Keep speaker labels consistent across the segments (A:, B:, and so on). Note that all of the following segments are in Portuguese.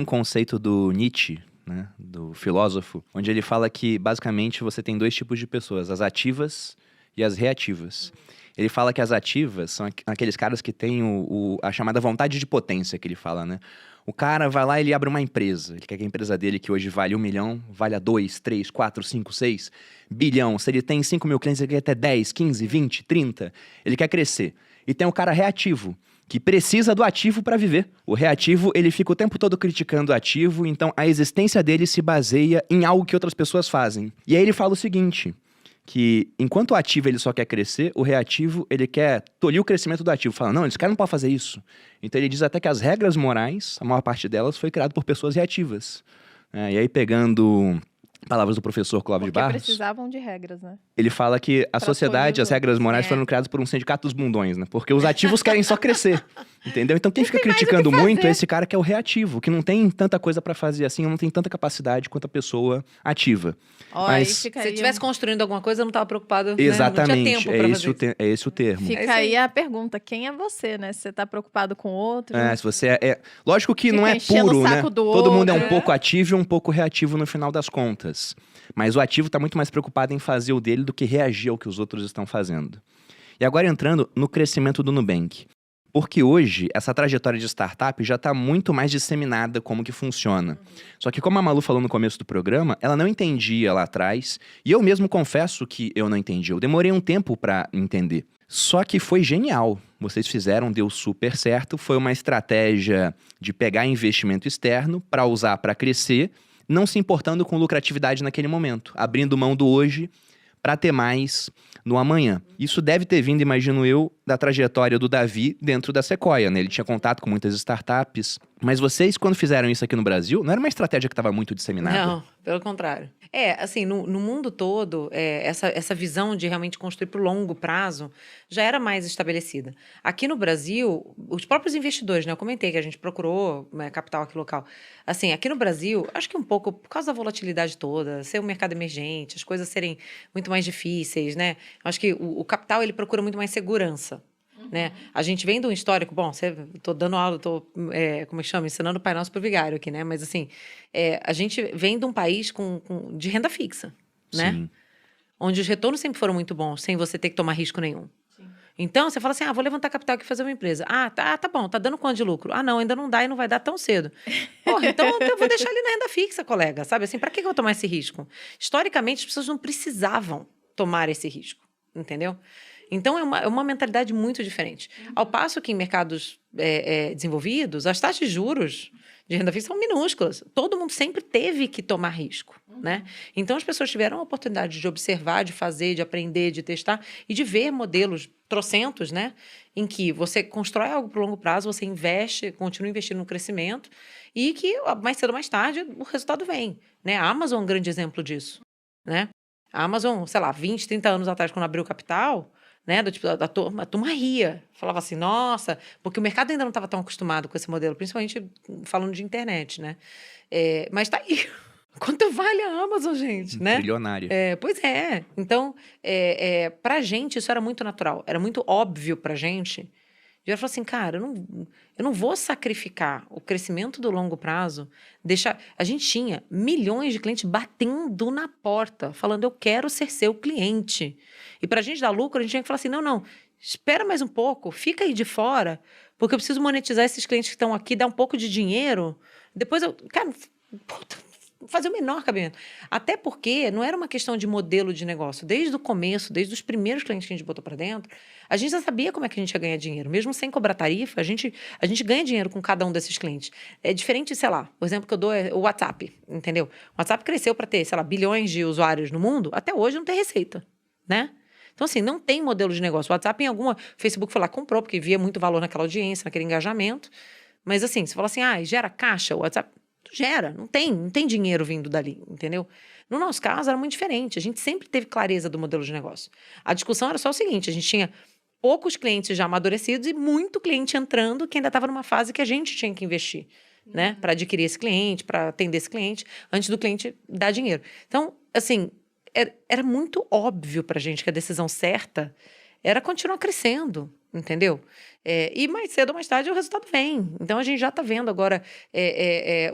A: Um conceito do Nietzsche, né, do filósofo, onde ele fala que, basicamente, você tem dois tipos de pessoas, as ativas e as reativas. Ele fala que as ativas são aqueles caras que têm a chamada vontade de potência, que ele fala, né? O cara vai lá e ele abre uma empresa. Ele quer que a empresa dele, que hoje vale 1 milhão, valha 2, 3, 4, 5, 6 bilhão. Se ele tem 5 mil clientes, ele quer ter 10, 15, 20, 30. Ele quer crescer. E tem o cara reativo, que precisa do ativo para viver. O reativo, ele fica o tempo todo criticando o ativo, então a existência dele se baseia em algo que outras pessoas fazem. E aí ele fala o seguinte, que enquanto o ativo ele só quer crescer, o reativo ele quer tolir o crescimento do ativo. Fala, não, esse cara não pode fazer isso. Então ele diz até que as regras morais, a maior parte delas, foi criada por pessoas reativas. E aí pegando palavras do professor Clóvis de Barros...
B: Porque precisavam de regras, né?
A: Ele fala que a sociedade, as regras morais foram criadas por um sindicato dos bundões, né? Porque os ativos querem só crescer, entendeu? Então quem fica criticando muito é esse cara que é o reativo, que não tem tanta coisa pra fazer assim, não tem tanta capacidade quanto a pessoa ativa.
B: Mas
C: se estivesse construindo alguma coisa, eu não estava preocupado.
A: Exatamente,
C: né? Não tinha tempo pra fazer
A: é esse o termo.
B: Fica aí a pergunta, quem é você, né? Se você tá preocupado com o outro...
A: Se você Lógico que
B: Fica
A: não é
B: enchendo
A: puro,
B: o
A: né?
B: saco do
A: Todo mundo é um
B: outro.
A: pouco ativo e um pouco reativo no final das contas. Mas o ativo está muito mais preocupado em fazer o dele do que reagir ao que os outros estão fazendo. E agora entrando no crescimento do Nubank. Porque hoje, essa trajetória de startup já está muito mais disseminada como que funciona. Só que como a Malu falou no começo do programa, ela não entendia lá atrás. E eu mesmo confesso que eu não entendi. Eu demorei um tempo para entender. Só que foi genial. Vocês fizeram, deu super certo. Foi uma estratégia de pegar investimento externo para usar para crescer, não se importando com lucratividade naquele momento, abrindo mão do hoje para ter mais no amanhã. Isso deve ter vindo, imagino eu, da trajetória do Davi dentro da Sequoia, né? Ele tinha contato com muitas startups. Mas vocês, quando fizeram isso aqui no Brasil, não era uma estratégia que estava muito disseminada?
C: Não, pelo contrário. Assim, no mundo todo, essa visão de realmente construir para o longo prazo já era mais estabelecida. Aqui no Brasil, os próprios investidores, né? Eu comentei que a gente procurou capital aqui local. Assim, aqui no Brasil, acho que um pouco por causa da volatilidade toda, ser um mercado emergente, as coisas serem muito mais difíceis, né? Acho que o capital, ele procura muito mais segurança. Né? A gente vem de um histórico, tô dando aula, como é que chama? Ensinando o Pai Nosso pro vigário aqui, né? Mas assim, a gente vem de um país de renda fixa, né?
A: Sim.
C: Onde os retornos sempre foram muito bons, sem você ter que tomar risco nenhum. Sim. Então, você fala assim, vou levantar capital aqui e fazer uma empresa. Tá bom, tá dando quanto de lucro? Não, ainda não dá e não vai dar tão cedo. Porra, então eu vou deixar ali na renda fixa, colega, sabe? Assim, pra que eu vou tomar esse risco? Historicamente, as pessoas não precisavam tomar esse risco, entendeu? Então, é uma mentalidade muito diferente. Ao passo que em mercados desenvolvidos, as taxas de juros de renda fixa são minúsculas. Todo mundo sempre teve que tomar risco, né? Então, as pessoas tiveram a oportunidade de observar, de fazer, de aprender, de testar e de ver modelos trocentos, né? Em que você constrói algo para o longo prazo, você investe, continua investindo no crescimento e que mais cedo ou mais tarde o resultado vem, né? A Amazon é um grande exemplo disso, né? A Amazon, sei lá, 20, 30 anos atrás, quando abriu o capital... né, a turma ria, falava assim, nossa, porque o mercado ainda não estava tão acostumado com esse modelo, principalmente falando de internet, né? Mas tá aí. Quanto vale a Amazon, gente, né?
A: Trilionária.
C: Pois é. Então, pra gente, isso era muito natural, era muito óbvio pra gente. E eu falei assim, cara, eu não vou sacrificar o crescimento do longo prazo, A gente tinha milhões de clientes batendo na porta, falando, eu quero ser seu cliente. E pra gente dar lucro, a gente tinha que falar assim, não, espera mais um pouco, fica aí de fora, porque eu preciso monetizar esses clientes que estão aqui, dar um pouco de dinheiro, depois fazer o menor cabimento. Até porque não era uma questão de modelo de negócio. Desde o começo, desde os primeiros clientes que a gente botou para dentro, a gente já sabia como é que a gente ia ganhar dinheiro. Mesmo sem cobrar tarifa, a gente ganha dinheiro com cada um desses clientes. É diferente, sei lá, o exemplo que eu dou é o WhatsApp, entendeu? O WhatsApp cresceu para ter, sei lá, bilhões de usuários no mundo, até hoje não tem receita, né? Então, assim, não tem modelo de negócio. O WhatsApp, Facebook foi lá, comprou, porque via muito valor naquela audiência, naquele engajamento. Mas, assim, você fala assim, gera caixa, o WhatsApp... Gera, não tem dinheiro vindo dali, entendeu? No nosso caso, era muito diferente. A gente sempre teve clareza do modelo de negócio. A discussão era só o seguinte, a gente tinha poucos clientes já amadurecidos e muito cliente entrando que ainda estava numa fase que a gente tinha que investir, né? Para adquirir esse cliente, para atender esse cliente, antes do cliente dar dinheiro. Então, assim, era muito óbvio para a gente que a decisão certa era continuar crescendo, entendeu? E mais cedo ou mais tarde o resultado vem. Então, a gente já está vendo agora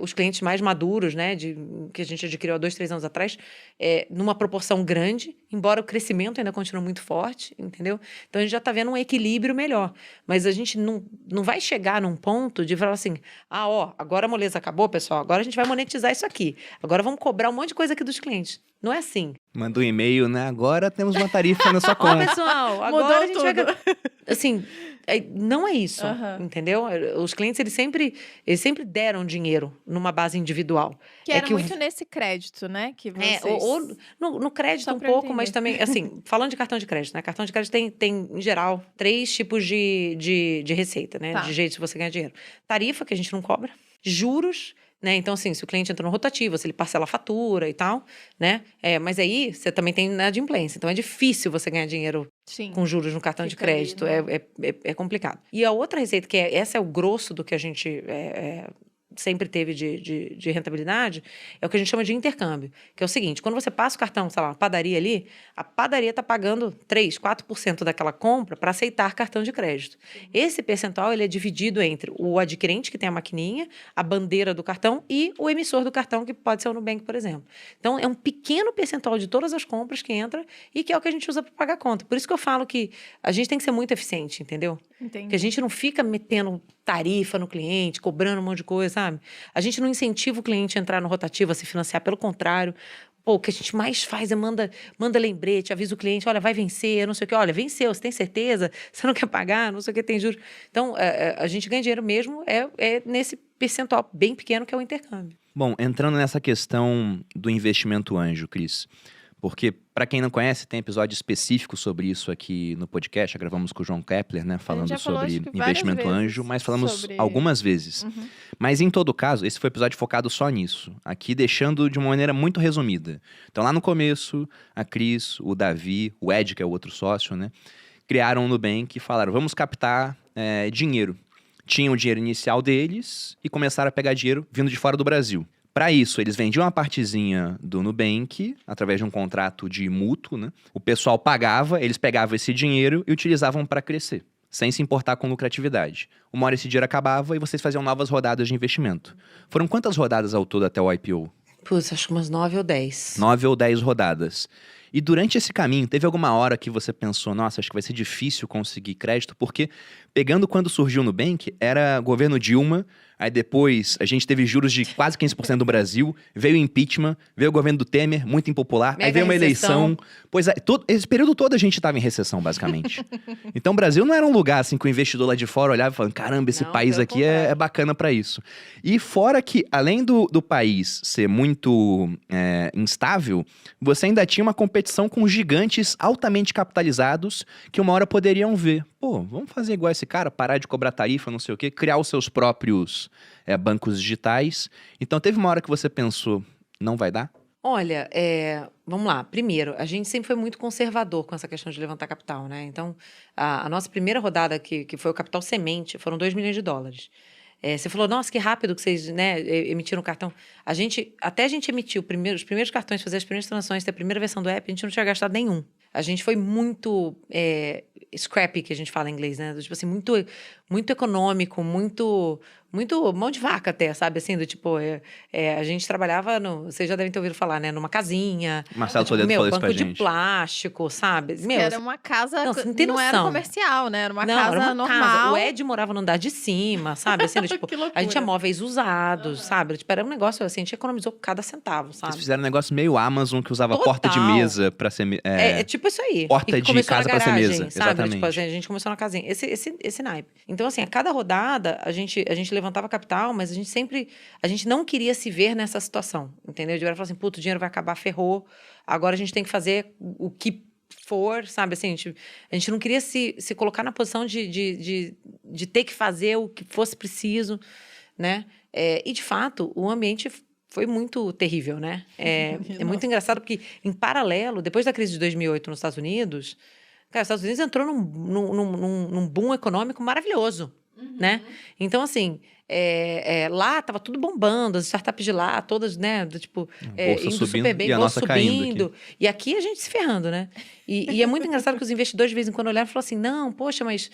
C: os clientes mais maduros, né, que a gente adquiriu há 2, 3 anos atrás, numa proporção grande, embora o crescimento ainda continue muito forte, entendeu? Então, a gente já está vendo um equilíbrio melhor. Mas a gente não vai chegar num ponto de falar assim, agora a moleza acabou, pessoal, agora a gente vai monetizar isso aqui. Agora vamos cobrar um monte de coisa aqui dos clientes. Não é assim.
A: Manda um e-mail, né? Agora temos uma tarifa na sua
C: Ó,
A: conta.
C: pessoal,
B: Mudou
C: agora a gente
B: tudo.
C: vai... Assim, não é isso,
B: Aham.
C: entendeu? Os clientes, eles sempre deram dinheiro numa base individual.
B: Que era
C: que o-
B: muito nesse crédito, né? Que vocês...
C: ou no crédito
B: Só
C: um
B: pra eu
C: pouco, mas
B: entender.
C: também, assim, falando de cartão de crédito, né? Cartão de crédito tem, em geral, 3 tipos de receita, né?
B: Tá.
C: De jeito de você ganhar dinheiro. Tarifa, que a gente não cobra. Juros, né? Então, assim, se o cliente entrou no rotativo, se ele parcela a fatura e tal, né? Mas aí, você também tem inadimplência. Então, é difícil você ganhar dinheiro
B: Sim.
C: com juros no cartão de
B: Fica ali,
C: crédito.
B: né?
C: É complicado. E a outra receita, que essa é o grosso do que a gente sempre teve de rentabilidade, é o que a gente chama de intercâmbio. Que é o seguinte, quando você passa o cartão, sei lá, uma padaria ali, a padaria está pagando 3%, 4% daquela compra para aceitar cartão de crédito. Esse percentual ele é dividido entre o adquirente, que tem a maquininha, a bandeira do cartão e o emissor do cartão, que pode ser o Nubank, por exemplo. Então, é um pequeno percentual de todas as compras que entra e que é o que a gente usa para pagar a conta. Por isso que eu falo que a gente tem que ser muito eficiente, entendeu?
B: Entendi.
C: Que a gente não fica metendo tarifa no cliente, cobrando um monte de coisa, sabe? A gente não incentiva o cliente a entrar no rotativo, a se financiar, pelo contrário. Pô, o que a gente mais faz é manda lembrete, avisa o cliente, olha, vai vencer, não sei o quê. Olha, venceu, você tem certeza? Você não quer pagar? Não sei o que, tem juros. Então, a gente ganha dinheiro mesmo nesse percentual bem pequeno que é o intercâmbio.
A: Bom, entrando nessa questão do investimento anjo, Cris, porque, para quem não conhece, tem episódio específico sobre isso aqui no podcast. Já gravamos com o João Kepler, né? Falando
B: já falou,
A: sobre
B: acho que várias
A: investimento
B: vezes
A: anjo, mas falamos
B: sobre-
A: algumas vezes.
B: Uhum.
A: Mas, em todo caso, esse foi um episódio focado só nisso. Aqui, deixando de uma maneira muito resumida. Então, lá no começo, a Cris, o Davi, o Ed, que é o outro sócio, né? Criaram o Nubank e falaram, vamos captar dinheiro. Tinham o dinheiro inicial deles e começaram a pegar dinheiro vindo de fora do Brasil. Para isso, eles vendiam uma partezinha do Nubank, através de um contrato de mútuo, né? O pessoal pagava, eles pegavam esse dinheiro e utilizavam para crescer, sem se importar com lucratividade. Uma hora esse dinheiro acabava e vocês faziam novas rodadas de investimento. Foram quantas rodadas ao todo até o IPO?
C: Putz, acho que umas 9 ou 10.
A: 9 ou 10 rodadas. E durante esse caminho, teve alguma hora que você pensou, nossa, acho que vai ser difícil conseguir crédito, porque pegando quando surgiu o Nubank, era governo Dilma, aí depois a gente teve juros de quase 15% do Brasil, veio o impeachment, veio o governo do Temer, muito impopular, aí
C: Mega
A: veio uma
C: recessão.
A: eleição. Pois é, esse período todo a gente estava em recessão, basicamente. Então o Brasil não era um lugar assim que o investidor lá de fora olhava e falava, caramba, esse
C: Não,
A: país
C: pelo
A: aqui é
C: contrário.
A: bacana para isso. E fora que, além do país ser muito instável, você ainda tinha uma competição com gigantes altamente capitalizados que uma hora poderiam ver. Pô, vamos fazer igual esse cara, parar de cobrar tarifa, não sei o quê, criar os seus próprios bancos digitais. Então teve uma hora que você pensou, não vai dar?
C: Olha, vamos lá. Primeiro, a gente sempre foi muito conservador com essa questão de levantar capital, né? Então, a nossa primeira rodada, que foi o capital semente, foram 2 milhões de dólares. Você falou, nossa, que rápido que vocês, né, emitiram o cartão. Até a gente emitir os primeiros cartões, fazer as primeiras transações, ter a primeira versão do app, a gente não tinha gastado nenhum. A gente foi muito scrappy, que a gente fala em inglês, né? Tipo assim, muito, muito econômico, muito mão de vaca até, sabe? Assim, do tipo, a gente trabalhava vocês já devem ter ouvido falar, né? Numa casinha.
A: Marcelo Soledo falou isso
C: banco
A: pra
C: de
A: gente.
C: plástico, sabe?
B: Que era uma casa,
C: Não, você não tem
B: era
C: noção.
B: comercial, né? Era uma
C: Não,
B: casa
C: era uma
B: normal.
C: casa. O Ed morava no andar de cima, sabe? Assim, do tipo,
B: Que loucura.
C: a gente tinha móveis usados, sabe? Tipo, era um negócio assim, a gente economizou cada centavo,
A: Vocês
C: sabe?
A: fizeram um negócio meio Amazon, que usava
C: Total.
A: porta de mesa pra ser...
C: É tipo isso aí.
A: porta
C: E que
A: de
C: começou
A: casa
C: na
A: pra ser
C: garagem,
A: mesa,
C: sabe?
A: exatamente.
C: Tipo, a gente começou na casinha. Esse naipe. Então, assim, a cada rodada, a gente levantava capital, mas a gente não queria se ver nessa situação, entendeu? De hora falar assim, puto, o dinheiro vai acabar, ferrou. Agora a gente tem que fazer o que for, sabe? Assim, a gente não queria se colocar na posição de ter que fazer o que fosse preciso, né? E, de fato, o ambiente foi muito terrível, né? É muito engraçado porque, em paralelo, depois da crise de 2008 nos Estados Unidos, cara, os Estados Unidos entrou num boom econômico maravilhoso. né? Então, assim, lá tava tudo bombando, as startups de lá, todas, né,
A: Bolsa
C: indo
A: subindo
C: super bem,
A: e a
C: bolsa
A: nossa caindo
C: subindo. E aqui a gente se ferrando, né? E é muito engraçado que os investidores, de vez em quando, olharam e falaram assim, não, poxa, mas,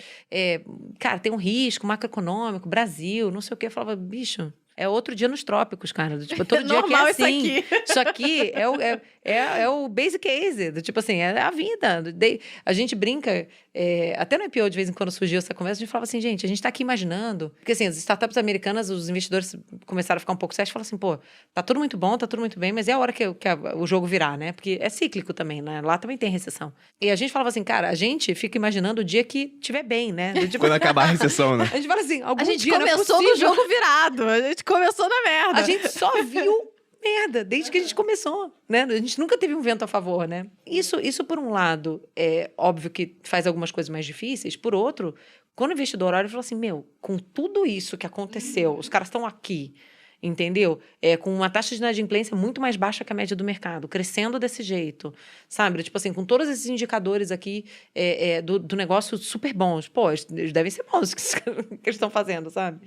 C: cara, tem um risco macroeconômico, Brasil, não sei o quê. Eu falava, bicho... É outro dia nos trópicos, cara. Tipo, todo dia aqui é
B: Normal
C: assim.
B: isso aqui.
C: Isso aqui é o basic case. Tipo assim, é a vida. A gente brinca, até no IPO, de vez em quando surgiu essa conversa, a gente falava assim, gente, a gente tá aqui imaginando. Porque assim, as startups americanas, os investidores começaram a ficar um pouco sérios e falaram assim, pô, tá tudo muito bom, tá tudo muito bem, mas é a hora que o jogo virar, né? Porque é cíclico também, né? Lá também tem recessão. E a gente falava assim, cara, a gente fica imaginando o dia que tiver bem, né?
A: Quando acabar a recessão, né?
C: A gente fala assim, algum
B: A gente
C: dia não é
B: começou no
C: possível.
B: jogo virado. A gente começou na merda.
C: A gente só viu merda desde que a gente começou, né? A gente nunca teve um vento a favor, né? Isso por um lado, é óbvio que faz algumas coisas mais difíceis. Por outro, quando o investidor olha e fala assim, meu, com tudo isso que aconteceu, os caras estão aqui, entendeu? Com uma taxa de inadimplência muito mais baixa que a média do mercado, crescendo desse jeito, sabe? Tipo assim, com todos esses indicadores aqui do negócio super bons. Pô, eles devem ser bons que eles estão fazendo, sabe?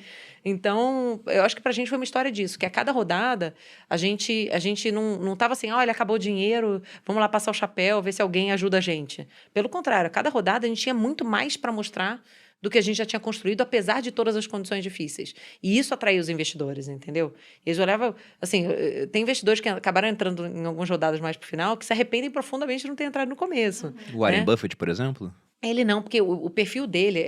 C: Então, eu acho que pra gente foi uma história disso, que a cada rodada a gente não tava assim, olha, acabou o dinheiro, vamos lá passar o chapéu, ver se alguém ajuda a gente. Pelo contrário, a cada rodada a gente tinha muito mais para mostrar do que a gente já tinha construído, apesar de todas as condições difíceis. E isso atraiu os investidores, entendeu? Eles olhavam, assim, tem investidores que acabaram entrando em algumas rodadas mais pro final, que se arrependem profundamente de não ter entrado no começo.
A: O Warren
C: né?
A: Buffett, por exemplo?
C: Ele não, porque o perfil dele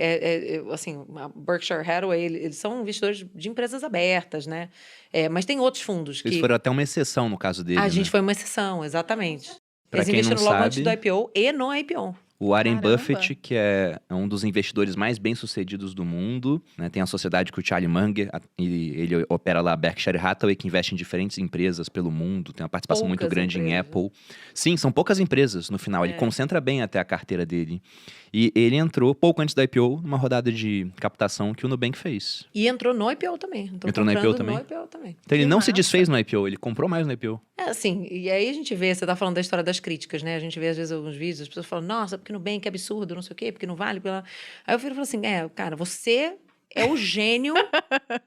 C: assim, a Berkshire Hathaway, eles são investidores de empresas abertas, né? Mas tem outros fundos
A: Eles
C: que...
A: foram até uma exceção no caso dele,
C: A gente
A: né?
C: foi uma exceção, exatamente.
A: Pra
C: Eles
A: quem não
C: investiram logo antes
A: sabe-
C: do IPO e no IPO.
A: O Warren
B: Caramba.
A: Buffett, que é um dos investidores mais bem-sucedidos do mundo, né? Tem a sociedade com o Charlie Munger, e ele opera lá a Berkshire Hathaway, que investe em diferentes empresas pelo mundo, tem uma participação muito
C: Poucas
A: grande em
C: empresas.
A: Apple. Sim, são poucas empresas no final, ele
C: É.
A: concentra bem até a carteira dele. E ele entrou pouco antes da IPO, numa rodada de captação que o Nubank fez.
C: E entrou no IPO também.
A: Entrou no IPO
C: comprando
A: também?
C: No IPO também.
A: Então ele
B: Que
A: não se
B: massa.
A: desfez no IPO, ele comprou mais no IPO.
C: Assim, e aí a gente vê, você tá falando da história das críticas, né? A gente vê às vezes alguns vídeos, as pessoas falam, nossa, porque Nubank é absurdo, não sei o quê, porque não vale. Aí eu falo assim, cara, você é o gênio,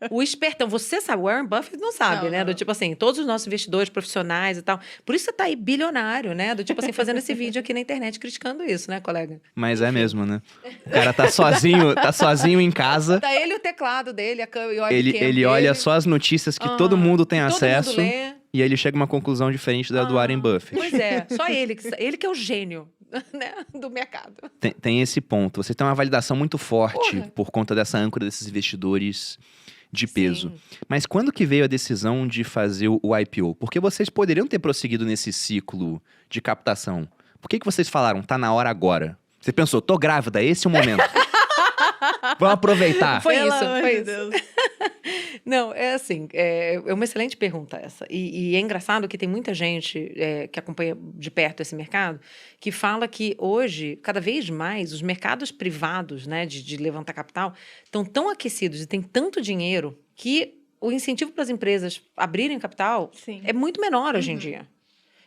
C: o espertão. Você sabe, o Warren Buffett não sabe,
B: Não,
C: né?
B: não.
C: Do tipo assim, todos os nossos investidores profissionais e tal. Por isso você tá aí bilionário, né? Do tipo assim, fazendo esse vídeo aqui na internet criticando isso, né, colega?
A: Mas é mesmo, né? O cara tá sozinho em casa.
C: Tá ele e o teclado dele, a câmera, e o
A: Ele
C: webcam
A: olha
C: dele.
A: só as notícias que todo mundo tem
C: que todo
A: acesso.
C: mundo lê.
A: E aí ele chega a uma conclusão diferente da do Warren Buffett.
C: Pois é, só ele que é o gênio, né, do mercado.
A: Tem esse ponto. Você tem uma validação muito forte
C: Porra.
A: por conta dessa âncora desses investidores de peso.
C: Sim.
A: Mas quando que veio a decisão de fazer o IPO? Porque vocês poderiam ter prosseguido nesse ciclo de captação. Por que vocês falaram, tá na hora agora? Você pensou, tô grávida, esse é o momento. Vamos aproveitar.
C: Foi
B: Pelo
C: isso,
B: amor
C: foi
B: de
C: isso.
B: Deus.
C: Não, é assim, é uma excelente pergunta essa. E é engraçado que tem muita gente que acompanha de perto esse mercado que fala que hoje, cada vez mais, os mercados privados, né, de levantar capital estão tão aquecidos e tem tanto dinheiro que o incentivo para as empresas abrirem capital
B: Sim.
C: é muito menor hoje em dia.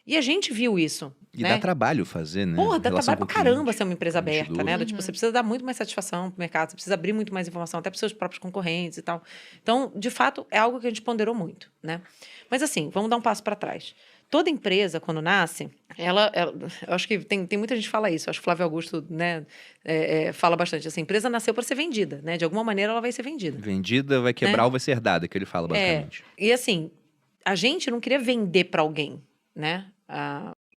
C: E a gente viu isso.
A: E
C: né?
A: dá trabalho fazer, né?
C: Porra, dá
A: Relação
C: trabalho pra
A: com o
C: caramba
A: cliente,
C: ser uma empresa aberta,
A: investidor.
C: né? Do tipo, você precisa dar muito mais satisfação pro mercado, você precisa abrir muito mais informação, até pros seus próprios concorrentes e tal. Então, de fato, é algo que a gente ponderou muito, né? Mas assim, vamos dar um passo para trás. Toda empresa, quando nasce, eu acho que tem muita gente que fala isso, eu acho que o Flávio Augusto, né, fala bastante. Essa empresa nasceu para ser vendida, né? De alguma maneira ela vai ser vendida.
A: Vendida, vai quebrar ou vai ser herdada, que ele fala, basicamente.
C: E assim, a gente não queria vender para alguém, né?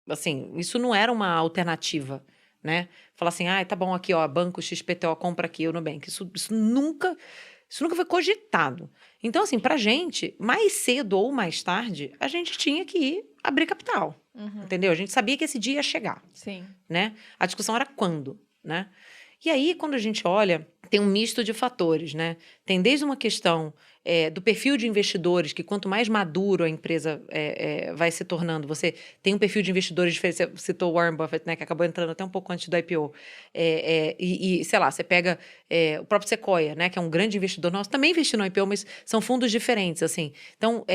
C: Assim, isso não era uma alternativa, né? Falar assim, tá bom, aqui, ó, banco XPTO compra aqui, o Nubank. Isso nunca foi cogitado. Então, assim, pra gente, mais cedo ou mais tarde, a gente tinha que ir abrir capital, entendeu? A gente sabia que esse dia ia chegar,
B: Sim.
C: né? A discussão era quando, né? E aí, quando a gente olha, tem um misto de fatores, né? Tem desde uma questão do perfil de investidores, que quanto mais maduro a empresa vai se tornando, você tem um perfil de investidores diferente. Você citou o Warren Buffett, né? Que acabou entrando até um pouco antes do IPO. Sei lá, você pega o próprio Sequoia, né? Que é um grande investidor nosso, também investiu no IPO, mas são fundos diferentes, assim. Então,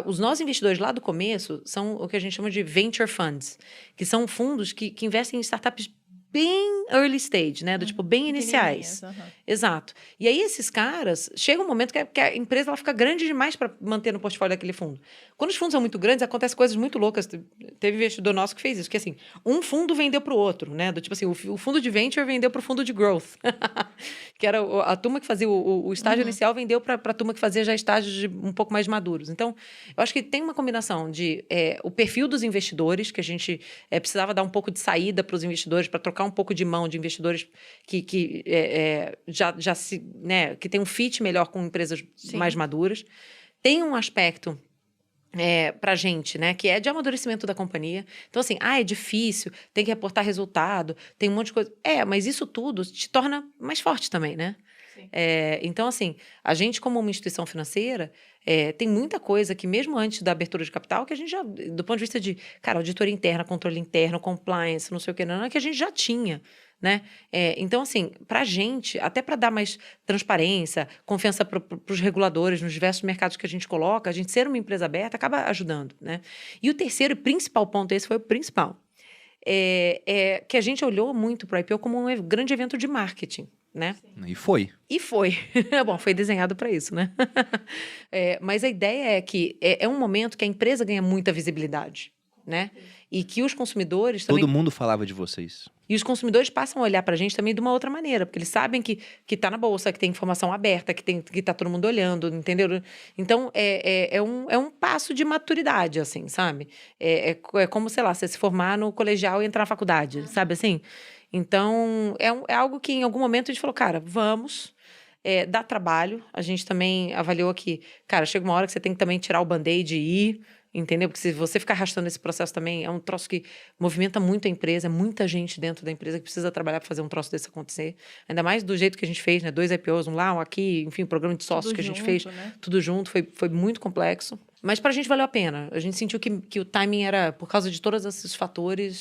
C: os nossos investidores lá do começo são o que a gente chama de venture funds, que são fundos que investem em startups bem early stage, né? Do tipo, bem iniciais.
B: Pequenininhas, aham.
C: Exato. E aí, esses caras, chega um momento que a empresa ela fica grande demais para manter no portfólio daquele fundo. Quando os fundos são muito grandes, acontecem coisas muito loucas. Teve investidor nosso que fez isso, que assim, um fundo vendeu para o outro, né? Do tipo assim, o fundo de venture vendeu para o fundo de growth. Que era a turma que fazia o estágio inicial, vendeu para a turma que fazia já estágios um pouco mais maduros. Então, eu acho que tem uma combinação de o perfil dos investidores, que a gente precisava dar um pouco de saída para os investidores, para trocar um pouco de mão de investidores que já se, né, que tem um fit melhor com empresas
B: Sim.
C: mais maduras. Tem um aspecto pra gente, né, que é de amadurecimento da companhia. Então, assim, é difícil, tem que reportar resultado, tem um monte de coisa. Mas isso tudo te torna mais forte também, né?
B: Sim.
C: Então, assim, a gente, como uma instituição financeira, tem muita coisa que, mesmo antes da abertura de capital, que a gente já, do ponto de vista de, cara, auditoria interna, controle interno, compliance, não sei o que, não, que a gente já tinha, né? Então, assim, pra gente, até para dar mais transparência, confiança para os reguladores nos diversos mercados que a gente coloca, a gente ser uma empresa aberta acaba ajudando, né? E o terceiro e principal ponto, esse foi o principal, que a gente olhou muito para o IPO como um grande evento de marketing, né?
A: E foi.
C: E foi. Bom, foi desenhado para isso, né? Mas a ideia é que é um momento que a empresa ganha muita visibilidade, né? E que os consumidores também...
A: Todo mundo falava de vocês.
C: E os consumidores passam a olhar para a gente também de uma outra maneira, porque eles sabem que tá na bolsa, que tem informação aberta, que tá todo mundo olhando, entendeu? Então, é um passo de maturidade, assim, sabe? É como, sei lá, você se formar no colegial e entrar na faculdade, sabe assim? Então, é algo que em algum momento a gente falou, cara, vamos... dá trabalho. A gente também avaliou que, cara, chega uma hora que você tem que também tirar o band-aid e ir, entendeu? Porque se você ficar arrastando esse processo também, é um troço que movimenta muito a empresa, é muita gente dentro da empresa que precisa trabalhar para fazer um troço desse acontecer. Ainda mais do jeito que a gente fez, né? 2 IPOs, um lá, um aqui, enfim, programa de sócios
B: Tudo
C: que a gente
B: junto,
C: fez,
B: né?
C: tudo junto, foi muito complexo. Mas pra gente valeu a pena. A gente sentiu que o timing era, por causa de todos esses fatores,